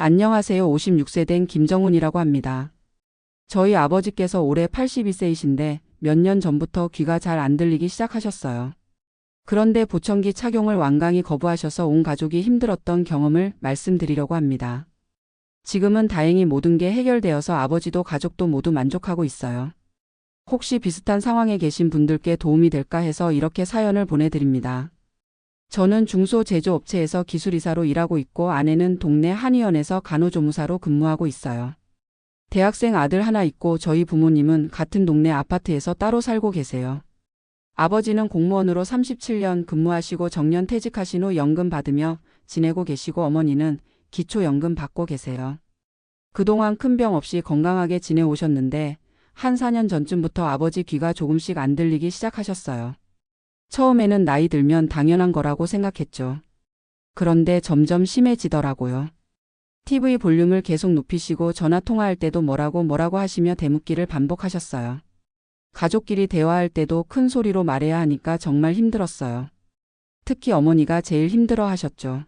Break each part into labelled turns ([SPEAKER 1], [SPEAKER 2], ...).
[SPEAKER 1] 안녕하세요. 56세 된 김정훈이라고 합니다. 저희 아버지께서 올해 82세이신데 몇 년 전부터 귀가 잘 안 들리기 시작하셨어요. 그런데 보청기 착용을 완강히 거부하셔서 온 가족이 힘들었던 경험을 말씀드리려고 합니다. 지금은 다행히 모든 게 해결되어서 아버지도 가족도 모두 만족하고 있어요. 혹시 비슷한 상황에 계신 분들께 도움이 될까 해서 이렇게 사연을 보내드립니다. 저는 중소제조업체에서 기술이사로 일하고 있고 아내는 동네 한의원에서 간호조무사로 근무하고 있어요. 대학생 아들 하나 있고 저희 부모님은 같은 동네 아파트에서 따로 살고 계세요. 아버지는 공무원으로 37년 근무하시고 정년 퇴직하신 후 연금 받으며 지내고 계시고 어머니는 기초연금 받고 계세요. 그동안 큰 병 없이 건강하게 지내오셨는데 한 4년 전쯤부터 아버지 귀가 조금씩 안 들리기 시작하셨어요. 처음에는 나이 들면 당연한 거라고 생각했죠. 그런데 점점 심해지더라고요. TV 볼륨을 계속 높이시고 전화 통화할 때도 뭐라고 하시며 대묻기를 반복하셨어요. 가족끼리 대화할 때도 큰 소리로 말해야 하니까 정말 힘들었어요. 특히 어머니가 제일 힘들어 하셨죠.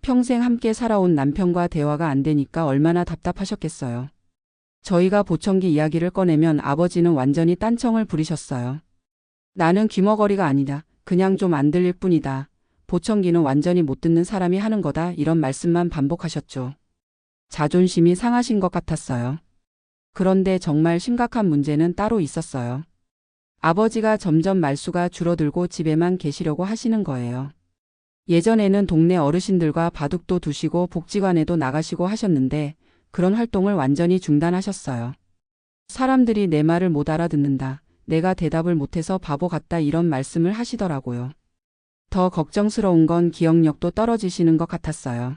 [SPEAKER 1] 평생 함께 살아온 남편과 대화가 안 되니까 얼마나 답답하셨겠어요. 저희가 보청기 이야기를 꺼내면 아버지는 완전히 딴청을 부리셨어요. 나는 귀머거리가 아니다. 그냥 좀 안 들릴 뿐이다. 보청기는 완전히 못 듣는 사람이 하는 거다. 이런 말씀만 반복하셨죠. 자존심이 상하신 것 같았어요. 그런데 정말 심각한 문제는 따로 있었어요. 아버지가 점점 말수가 줄어들고 집에만 계시려고 하시는 거예요. 예전에는 동네 어르신들과 바둑도 두시고 복지관에도 나가시고 하셨는데 그런 활동을 완전히 중단하셨어요. 사람들이 내 말을 못 알아듣는다. 내가 대답을 못해서 바보 같다 이런 말씀을 하시더라고요. 더 걱정스러운 건 기억력도 떨어지시는 것 같았어요.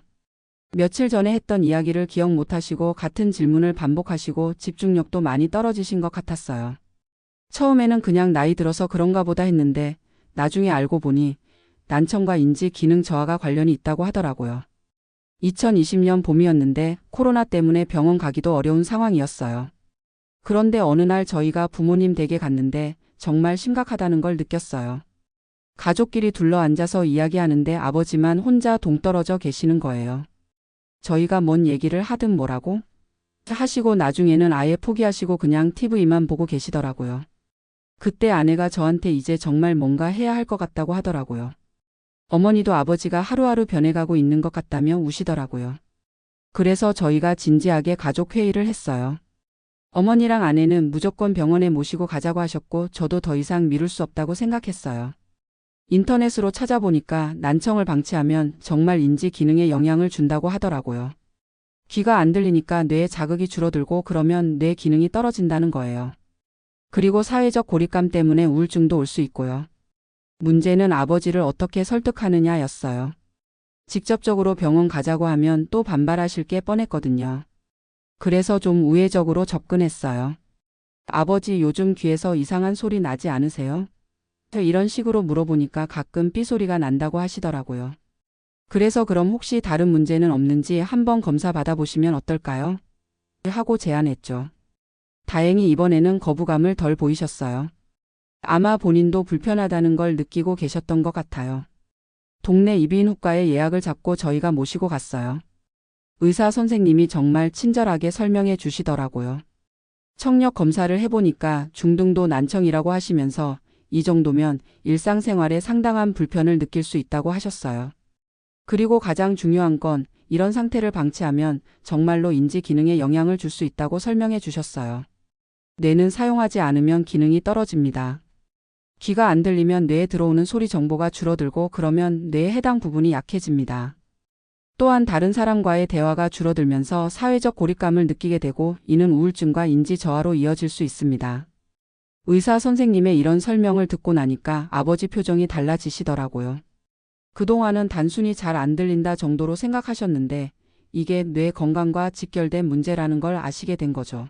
[SPEAKER 1] 며칠 전에 했던 이야기를 기억 못하시고 같은 질문을 반복하시고 집중력도 많이 떨어지신 것 같았어요. 처음에는 그냥 나이 들어서 그런가 보다 했는데 나중에 알고 보니 난청과 인지 기능 저하가 관련이 있다고 하더라고요. 2020년 봄이었는데 코로나 때문에 병원 가기도 어려운 상황이었어요. 그런데 어느 날 저희가 부모님 댁에 갔는데 정말 심각하다는 걸 느꼈어요. 가족끼리 둘러앉아서 이야기하는데 아버지만 혼자 동떨어져 계시는 거예요. 저희가 뭔 얘기를 하든 뭐라고 하시고 나중에는 아예 포기하시고 그냥 TV만 보고 계시더라고요. 그때 아내가 저한테 이제 정말 뭔가 해야 할 것 같다고 하더라고요. 어머니도 아버지가 하루하루 변해가고 있는 것 같다며 우시더라고요. 그래서 저희가 진지하게 가족 회의를 했어요. 어머니랑 아내는 무조건 병원에 모시고 가자고 하셨고 저도 더 이상 미룰 수 없다고 생각했어요. 인터넷으로 찾아보니까 난청을 방치하면 정말 인지 기능에 영향을 준다고 하더라고요. 귀가 안 들리니까 뇌에 자극이 줄어들고 그러면 뇌 기능이 떨어진다는 거예요. 그리고 사회적 고립감 때문에 우울증도 올 수 있고요. 문제는 아버지를 어떻게 설득하느냐였어요. 직접적으로 병원 가자고 하면 또 반발하실 게 뻔했거든요. 그래서 좀 우회적으로 접근했어요. 아버지 요즘 귀에서 이상한 소리 나지 않으세요? 이런 식으로 물어보니까 가끔 삐소리가 난다고 하시더라고요. 그래서 그럼 혹시 다른 문제는 없는지 한번 검사 받아보시면 어떨까요? 하고 제안했죠. 다행히 이번에는 거부감을 덜 보이셨어요. 아마 본인도 불편하다는 걸 느끼고 계셨던 것 같아요. 동네 이비인후과에 예약을 잡고 저희가 모시고 갔어요. 의사 선생님이 정말 친절하게 설명해 주시더라고요. 청력 검사를 해보니까 중등도 난청이라고 하시면서 이 정도면 일상생활에 상당한 불편을 느낄 수 있다고 하셨어요. 그리고 가장 중요한 건 이런 상태를 방치하면 정말로 인지 기능에 영향을 줄 수 있다고 설명해 주셨어요. 뇌는 사용하지 않으면 기능이 떨어집니다. 귀가 안 들리면 뇌에 들어오는 소리 정보가 줄어들고 그러면 뇌의 해당 부분이 약해집니다. 또한 다른 사람과의 대화가 줄어들면서 사회적 고립감을 느끼게 되고 이는 우울증과 인지 저하로 이어질 수 있습니다. 의사 선생님의 이런 설명을 듣고 나니까 아버지 표정이 달라지시더라고요. 그동안은 단순히 잘 안 들린다 정도로 생각하셨는데 이게 뇌 건강과 직결된 문제라는 걸 아시게 된 거죠.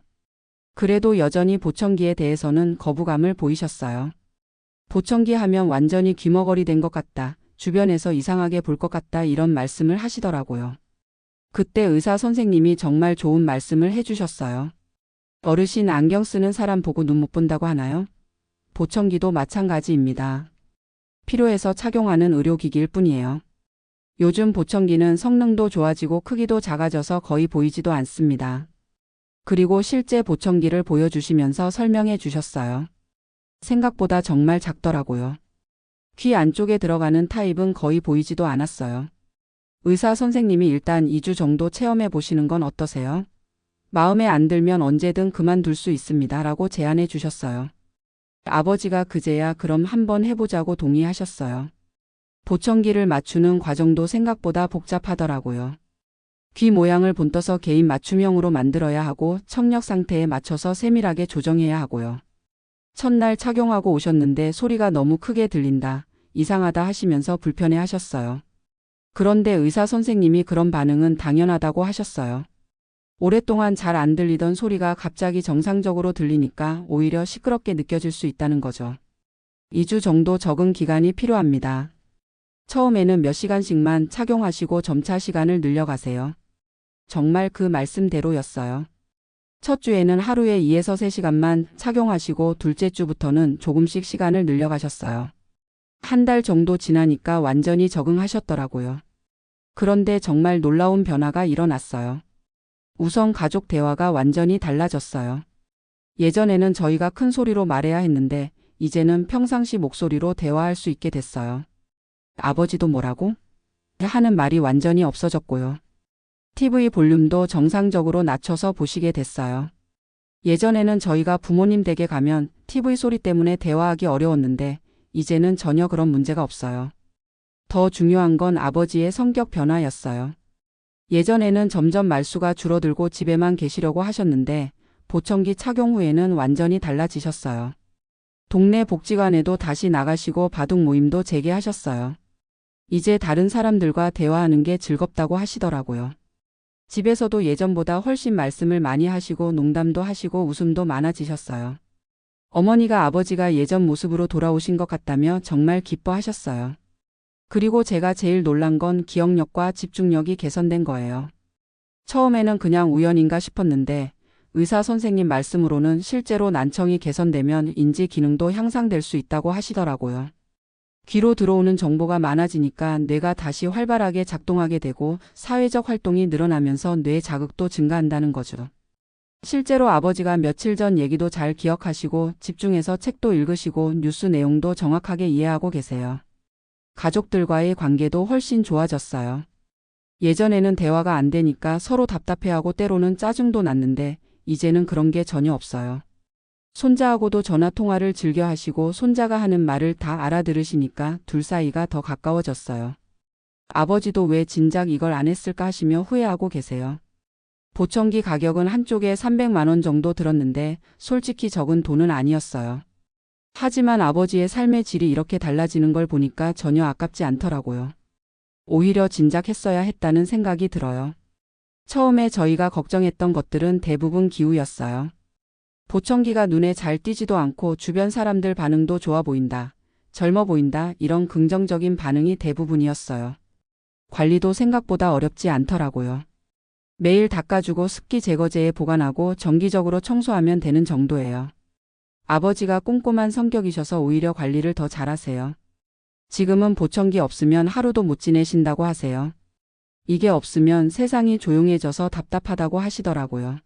[SPEAKER 1] 그래도 여전히 보청기에 대해서는 거부감을 보이셨어요. 보청기 하면 완전히 귀머거리 된 것 같다. 주변에서 이상하게 볼 것 같다 이런 말씀을 하시더라고요. 그때 의사 선생님이 정말 좋은 말씀을 해주셨어요. 어르신 안경 쓰는 사람 보고 눈 못 본다고 하나요? 보청기도 마찬가지입니다. 필요해서 착용하는 의료기기일 뿐이에요. 요즘 보청기는 성능도 좋아지고 크기도 작아져서 거의 보이지도 않습니다. 그리고 실제 보청기를 보여주시면서 설명해 주셨어요. 생각보다 정말 작더라고요. 귀 안쪽에 들어가는 타입은 거의 보이지도 않았어요. 의사 선생님이 일단 2주 정도 체험해 보시는 건 어떠세요? 마음에 안 들면 언제든 그만둘 수 있습니다. 라고 제안해 주셨어요. 아버지가 그제야 그럼 한번 해보자고 동의하셨어요. 보청기를 맞추는 과정도 생각보다 복잡하더라고요. 귀 모양을 본떠서 개인 맞춤형으로 만들어야 하고 청력 상태에 맞춰서 세밀하게 조정해야 하고요. 첫날 착용하고 오셨는데 소리가 너무 크게 들린다, 이상하다 하시면서 불편해 하셨어요. 그런데 의사 선생님이 그런 반응은 당연하다고 하셨어요. 오랫동안 잘 안 들리던 소리가 갑자기 정상적으로 들리니까 오히려 시끄럽게 느껴질 수 있다는 거죠. 2주 정도 적응 기간이 필요합니다. 처음에는 몇 시간씩만 착용하시고 점차 시간을 늘려가세요. 정말 그 말씀대로였어요. 첫 주에는 하루에 2에서 3시간만 착용하시고 둘째 주부터는 조금씩 시간을 늘려가셨어요. 한 달 정도 지나니까 완전히 적응하셨더라고요. 그런데 정말 놀라운 변화가 일어났어요. 우선 가족 대화가 완전히 달라졌어요. 예전에는 저희가 큰 소리로 말해야 했는데 이제는 평상시 목소리로 대화할 수 있게 됐어요. 아버지도 뭐라고? 하는 말이 완전히 없어졌고요. TV 볼륨도 정상적으로 낮춰서 보시게 됐어요. 예전에는 저희가 부모님 댁에 가면 TV 소리 때문에 대화하기 어려웠는데 이제는 전혀 그런 문제가 없어요. 더 중요한 건 아버지의 성격 변화였어요. 예전에는 점점 말수가 줄어들고 집에만 계시려고 하셨는데 보청기 착용 후에는 완전히 달라지셨어요. 동네 복지관에도 다시 나가시고 바둑 모임도 재개하셨어요. 이제 다른 사람들과 대화하는 게 즐겁다고 하시더라고요. 집에서도 예전보다 훨씬 말씀을 많이 하시고 농담도 하시고 웃음도 많아지셨어요. 어머니가 아버지가 예전 모습으로 돌아오신 것 같다며 정말 기뻐하셨어요. 그리고 제가 제일 놀란 건 기억력과 집중력이 개선된 거예요. 처음에는 그냥 우연인가 싶었는데 의사 선생님 말씀으로는 실제로 난청이 개선되면 인지 기능도 향상될 수 있다고 하시더라고요. 귀로 들어오는 정보가 많아지니까 뇌가 다시 활발하게 작동하게 되고 사회적 활동이 늘어나면서 뇌 자극도 증가한다는 거죠. 실제로 아버지가 며칠 전 얘기도 잘 기억하시고 집중해서 책도 읽으시고 뉴스 내용도 정확하게 이해하고 계세요. 가족들과의 관계도 훨씬 좋아졌어요. 예전에는 대화가 안 되니까 서로 답답해하고 때로는 짜증도 났는데 이제는 그런 게 전혀 없어요. 손자하고도 전화 통화를 즐겨 하시고 손자가 하는 말을 다 알아들으시니까 둘 사이가 더 가까워졌어요. 아버지도 왜 진작 이걸 안 했을까 하시며 후회하고 계세요. 보청기 가격은 한쪽에 300만 원 정도 들었는데 솔직히 적은 돈은 아니었어요. 하지만 아버지의 삶의 질이 이렇게 달라지는 걸 보니까 전혀 아깝지 않더라고요. 오히려 진작 했어야 했다는 생각이 들어요. 처음에 저희가 걱정했던 것들은 대부분 기우였어요. 보청기가 눈에 잘 띄지도 않고 주변 사람들 반응도 좋아 보인다, 젊어 보인다, 이런 긍정적인 반응이 대부분이었어요. 관리도 생각보다 어렵지 않더라고요. 매일 닦아주고 습기 제거제에 보관하고 정기적으로 청소하면 되는 정도예요. 아버지가 꼼꼼한 성격이셔서 오히려 관리를 더 잘하세요. 지금은 보청기 없으면 하루도 못 지내신다고 하세요. 이게 없으면 세상이 조용해져서 답답하다고 하시더라고요.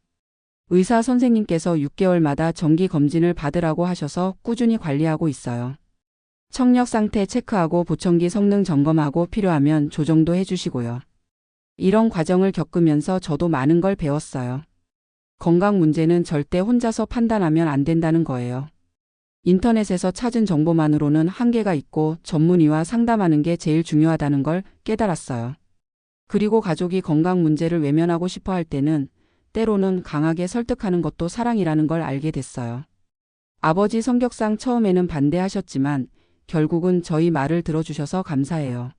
[SPEAKER 1] 의사 선생님께서 6개월마다 정기 검진을 받으라고 하셔서 꾸준히 관리하고 있어요. 청력 상태 체크하고 보청기 성능 점검하고 필요하면 조정도 해주시고요. 이런 과정을 겪으면서 저도 많은 걸 배웠어요. 건강 문제는 절대 혼자서 판단하면 안 된다는 거예요. 인터넷에서 찾은 정보만으로는 한계가 있고 전문의와 상담하는 게 제일 중요하다는 걸 깨달았어요. 그리고 가족이 건강 문제를 외면하고 싶어 할 때는 때로는 강하게 설득하는 것도 사랑이라는 걸 알게 됐어요. 아버지 성격상 처음에는 반대하셨지만 결국은 저희 말을 들어주셔서 감사해요.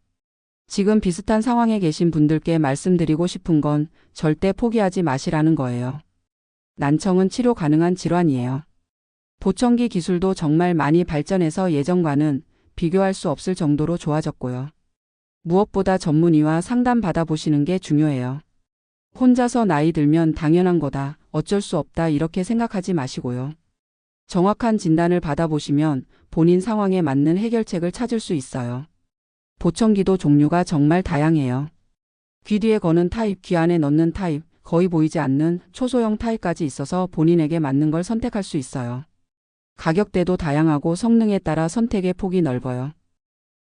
[SPEAKER 1] 지금 비슷한 상황에 계신 분들께 말씀드리고 싶은 건 절대 포기하지 마시라는 거예요. 난청은 치료 가능한 질환이에요. 보청기 기술도 정말 많이 발전해서 예전과는 비교할 수 없을 정도로 좋아졌고요. 무엇보다 전문의와 상담 받아보시는 게 중요해요. 혼자서 나이 들면 당연한 거다, 어쩔 수 없다 이렇게 생각하지 마시고요. 정확한 진단을 받아보시면 본인 상황에 맞는 해결책을 찾을 수 있어요. 보청기도 종류가 정말 다양해요. 귀 뒤에 거는 타입, 귀 안에 넣는 타입, 거의 보이지 않는 초소형 타입까지 있어서 본인에게 맞는 걸 선택할 수 있어요. 가격대도 다양하고 성능에 따라 선택의 폭이 넓어요.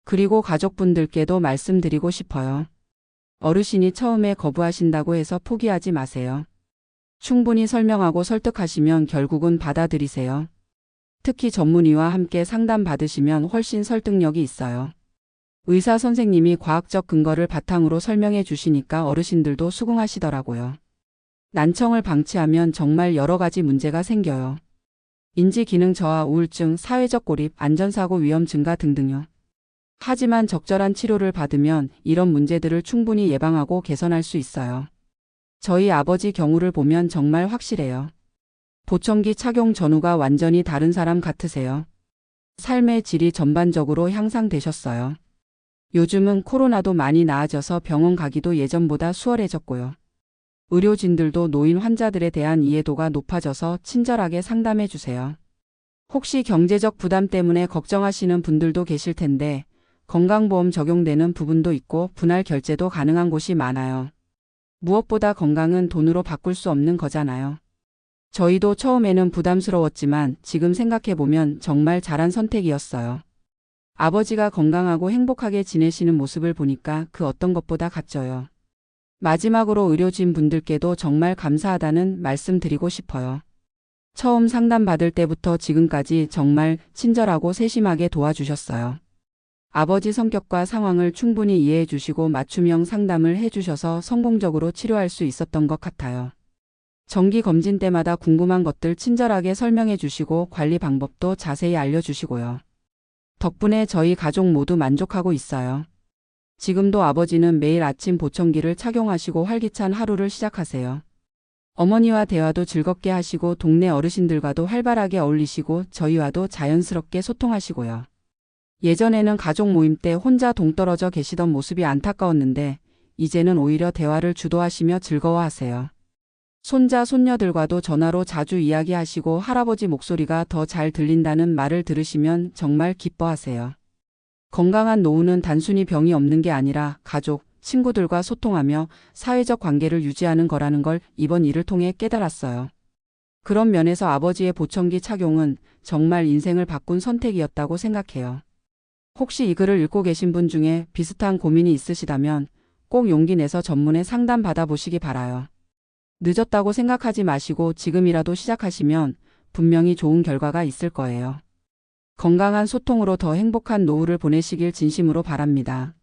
[SPEAKER 1] 그리고 가족분들께도 말씀드리고 싶어요. 어르신이 처음에 거부하신다고 해서 포기하지 마세요. 충분히 설명하고 설득하시면 결국은 받아들이세요. 특히 전문의와 함께 상담 받으시면 훨씬 설득력이 있어요. 의사 선생님이 과학적 근거를 바탕으로 설명해 주시니까 어르신들도 수긍하시더라고요. 난청을 방치하면 정말 여러 가지 문제가 생겨요. 인지 기능 저하, 우울증, 사회적 고립, 안전사고 위험 증가 등등요. 하지만 적절한 치료를 받으면 이런 문제들을 충분히 예방하고 개선할 수 있어요. 저희 아버지 경우를 보면 정말 확실해요. 보청기 착용 전후가 완전히 다른 사람 같으세요. 삶의 질이 전반적으로 향상되셨어요. 요즘은 코로나도 많이 나아져서 병원 가기도 예전보다 수월해졌고요. 의료진들도 노인 환자들에 대한 이해도가 높아져서 친절하게 상담해 주세요. 혹시 경제적 부담 때문에 걱정하시는 분들도 계실 텐데 건강보험 적용되는 부분도 있고 분할 결제도 가능한 곳이 많아요. 무엇보다 건강은 돈으로 바꿀 수 없는 거잖아요. 저희도 처음에는 부담스러웠지만 지금 생각해보면 정말 잘한 선택이었어요. 아버지가 건강하고 행복하게 지내시는 모습을 보니까 그 어떤 것보다 값져요. 마지막으로 의료진 분들께도 정말 감사하다는 말씀 드리고 싶어요. 처음 상담받을 때부터 지금까지 정말 친절하고 세심하게 도와주셨어요. 아버지 성격과 상황을 충분히 이해해 주시고 맞춤형 상담을 해 주셔서 성공적으로 치료할 수 있었던 것 같아요. 정기 검진 때마다 궁금한 것들 친절하게 설명해 주시고 관리 방법도 자세히 알려주시고요. 덕분에 저희 가족 모두 만족하고 있어요. 지금도 아버지는 매일 아침 보청기를 착용하시고 활기찬 하루를 시작하세요. 어머니와 대화도 즐겁게 하시고 동네 어르신들과도 활발하게 어울리시고 저희와도 자연스럽게 소통하시고요. 예전에는 가족 모임 때 혼자 동떨어져 계시던 모습이 안타까웠는데 이제는 오히려 대화를 주도하시며 즐거워하세요. 손자, 손녀들과도 전화로 자주 이야기하시고 할아버지 목소리가 더 잘 들린다는 말을 들으시면 정말 기뻐하세요. 건강한 노후는 단순히 병이 없는 게 아니라 가족, 친구들과 소통하며 사회적 관계를 유지하는 거라는 걸 이번 일을 통해 깨달았어요. 그런 면에서 아버지의 보청기 착용은 정말 인생을 바꾼 선택이었다고 생각해요. 혹시 이 글을 읽고 계신 분 중에 비슷한 고민이 있으시다면 꼭 용기 내서 전문의 상담 받아보시기 바라요. 늦었다고 생각하지 마시고 지금이라도 시작하시면 분명히 좋은 결과가 있을 거예요. 건강한 소통으로 더 행복한 노후를 보내시길 진심으로 바랍니다.